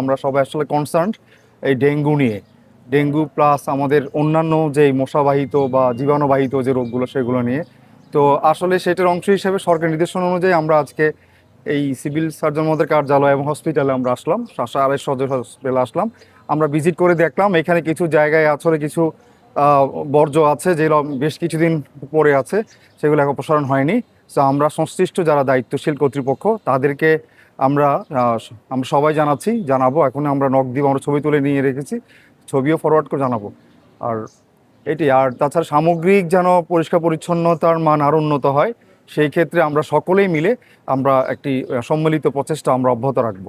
আমরা সবাই আসলে কনসার্নড এই ডেঙ্গু নিয়ে। ডেঙ্গু প্লাস আমাদের অন্যান্য যে মশাবাহিত বা জীবাণুবাহিত যে রোগগুলো সেগুলো নিয়ে। তো আসলে সেটার অংশ হিসেবে সরকারি নির্দেশনা অনুযায়ী আমরা আজকে এই সিভিল সার্জন মহোদয়ের কার্যালয় এবং হসপিটালে আমরা আসলাম, আড়াই সদর হসপিটালে আসলাম। আমরা ভিজিট করে দেখলাম এখানে কিছু জায়গায় আসলে কিছু বর্জ্য আছে যেগুলো বেশ কিছুদিন পরে আছে, সেগুলো এখন অপসারণ হয়নি। তো আমরা সংশ্লিষ্ট যারা দায়িত্বশীল কর্তৃপক্ষ তাদেরকে আমরা আমরা সবাই জানাবো। এখন আমরা নক দিব, আমরা ছবি তুলে নিয়ে রেখেছি, ছবিও ফরওয়ার্ড করে জানাবো। আর এটি আর তাছাড়া সামগ্রিক যেন পরিষ্কার পরিচ্ছন্নতার মান আরও উন্নত হয়, সেই ক্ষেত্রে আমরা সকলেই মিলে আমরা একটি সম্মিলিত প্রচেষ্টা আমরা অব্যাহত রাখবো।